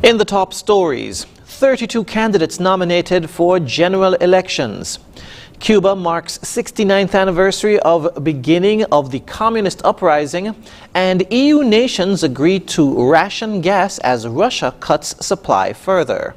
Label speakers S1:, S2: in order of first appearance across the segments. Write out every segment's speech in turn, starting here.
S1: In the top stories, 32 candidates nominated for general elections. Cuba marks 69th anniversary of beginning of the communist uprising, and EU nations agree to ration gas as Russia cuts supply further.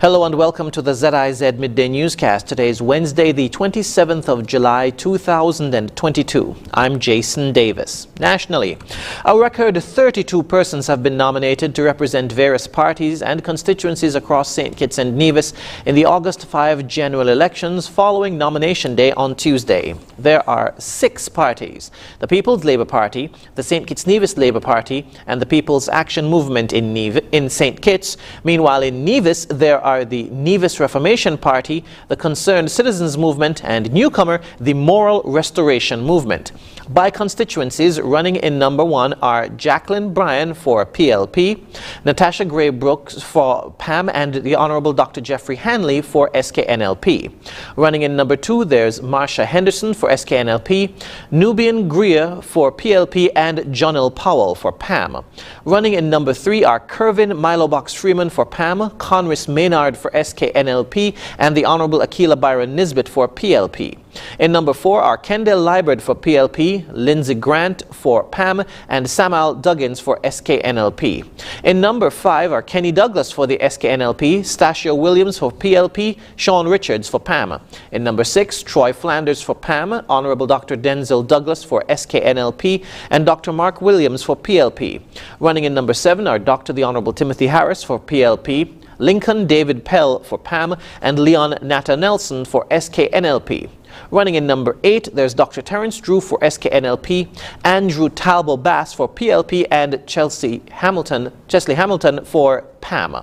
S1: Hello and welcome to the ZIZ Midday Newscast. Today is Wednesday, the 27th of July, 2022. I'm Jason Davis. Nationally, a record 32 persons have been nominated to represent various parties and constituencies across St. Kitts and Nevis in the August 5 general elections following nomination day on Tuesday. There are 6 parties: the People's Labour Party, the St. Kitts Nevis Labour Party, and the People's Action Movement in St. Kitts. Meanwhile, in Nevis, there are the Nevis Reformation Party, the Concerned Citizens Movement, and newcomer, the Moral Restoration Movement. By constituencies, running in number 1 are Jacqueline Bryan for PLP, Natasha Gray Brooks for PAM, and the Honorable Dr. Jeffrey Hanley for SCANipa. Running in number 2, there's Marsha Henderson for SCANipa, Nubian Greer for PLP, and Jonell Powell for PAM. Running in number 3 are Kervin Milobox Freeman for PAM, Conris Maynard for SCANipa, and the Honorable Akila Byron Nisbet for PLP. In number 4 are Kendall Liebert for PLP, Lindsey Grant for PAM, and Samuel Duggins for SCANipa. In number 5 are Kenny Douglas for the SCANipa, Stachio Williams for PLP, Sean Richards for PAM. In number 6, Troy Flanders for PAM, Honorable Dr. Denzel Douglas for SCANipa, and Dr. Mark Williams for PLP. Running in number 7 are Dr. the Honorable Timothy Harris for PLP, Lincoln David Pell for PAM, and Leon Nata Nelson for SCANipa. Running in number 8, there's Dr. Terence Drew for SCANipa, Andrew Talbot Bass for PLP, and Chesley Hamilton for PAM.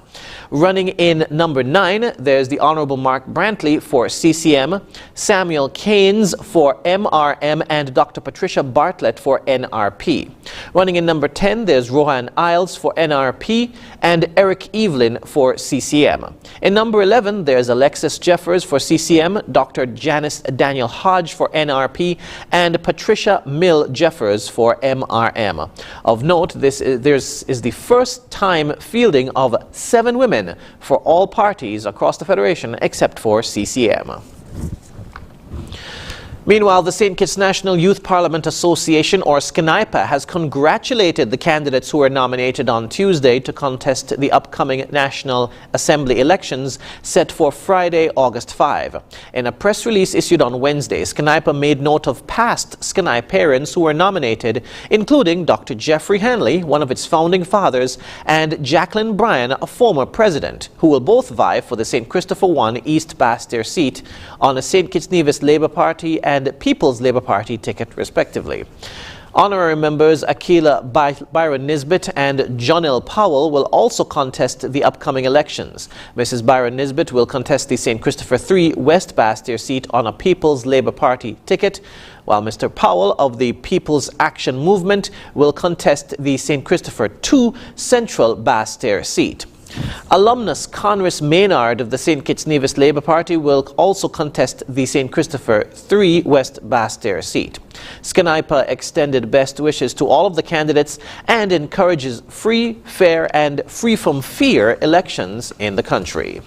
S1: Running in number 9, there's the Honorable Mark Brantley for CCM, Samuel Keynes for MRM, and Dr. Patricia Bartlett for NRP. Running in number 10, there's Rohan Isles for NRP, and Eric Evelyn for CCM. In number 11, there's Alexis Jeffers for CCM, Dr. Janice Daniel Hodge for NRP, and Patricia Mill Jeffers for MRM. Of note, this is the first time fielding of 7 women for all parties across the Federation except for CCM. Meanwhile, the St. Kitts National Youth Parliament Association, or SCANipa, has congratulated the candidates who were nominated on Tuesday to contest the upcoming National Assembly elections set for Friday, August 5. In a press release issued on Wednesday, SCANipa made note of past SCANiparents who were nominated, including Dr. Jeffrey Hanley, one of its founding fathers, and Jacqueline Bryan, a former president, who will both vie for the St. Christopher I East Bastair seat on a St. Kitts Nevis Labour Party and People's Labour Party ticket, respectively. Honorary members Akila Byron Nisbet and Jonell Powell will also contest the upcoming elections. Mrs. Byron Nisbet will contest the St. Christopher III West Bastair seat on a People's Labour Party ticket, while Mr. Powell of the People's Action Movement will contest the St. Christopher II Central Bastair seat. Alumnus Conris Maynard of the St. Kitts Nevis Labour Party will also contest the St. Christopher III West Bastair seat. SCANipa extended best wishes to all of the candidates and encourages free, fair, and free from fear elections in the country.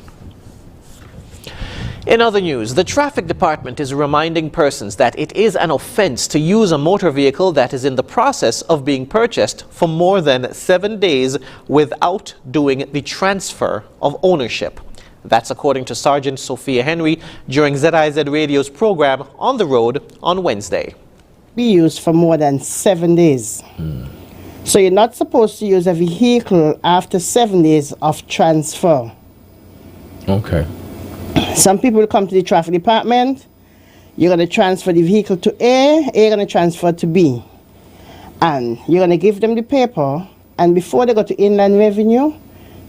S1: In other news, the Traffic Department is reminding persons that it is an offence to use a motor vehicle that is in the process of being purchased for more than 7 days without doing the transfer of ownership. That's according to Sergeant Sophia Henry during ZIZ Radio's program On the Road on Wednesday.
S2: Be used for more than 7 days. So you're not supposed to use a vehicle after 7 days of transfer.
S3: Okay.
S2: Some people will come to the traffic department. You're going to transfer the vehicle to A, you're going to transfer to B. And you're going to give them the paper, and before they go to Inland Revenue,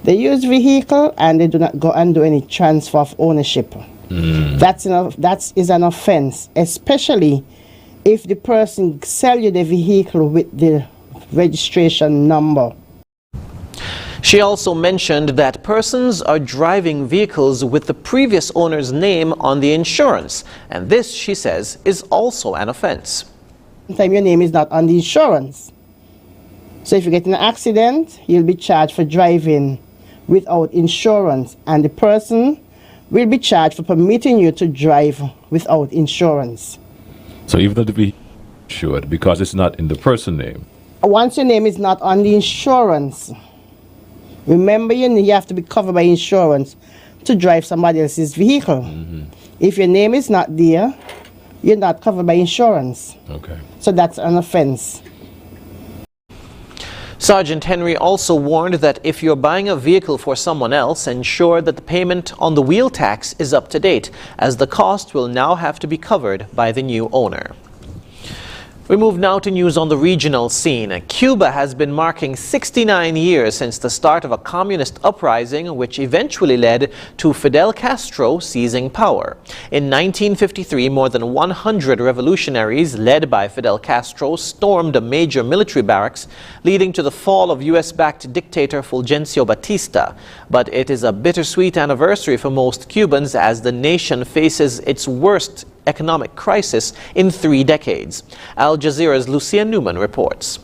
S2: they use vehicle and they do not go and do any transfer of ownership. That is an offense, especially if the person sell you the vehicle with the registration number.
S1: She also mentioned that persons are driving vehicles with the previous owner's name on the insurance, and this, she says, is also an offense.
S2: Sometimes your name is not on the insurance. So if you get in an accident, you'll be charged for driving without insurance, and the person will be charged for permitting you to drive without insurance.
S3: So even though the vehicle is insured, because it's not in the person name.
S2: Once your name is not on the insurance, remember you have to be covered by insurance to drive somebody else's vehicle. If your name is not there, you're not covered by insurance.
S3: Okay.
S2: So that's an offense.
S1: Sergeant Henry also warned that if you're buying a vehicle for someone else, ensure that the payment on the wheel tax is up to date, as the cost will now have to be covered by the new owner. We move now to news on the regional scene. Cuba has been marking 69 years since the start of a communist uprising, which eventually led to Fidel Castro seizing power. In 1953, more than 100 revolutionaries led by Fidel Castro stormed a major military barracks, leading to the fall of US-backed dictator Fulgencio Batista. But it is a bittersweet anniversary for most Cubans as the nation faces its worst economic crisis in 3 decades. Al Jazeera's Lucia Newman reports.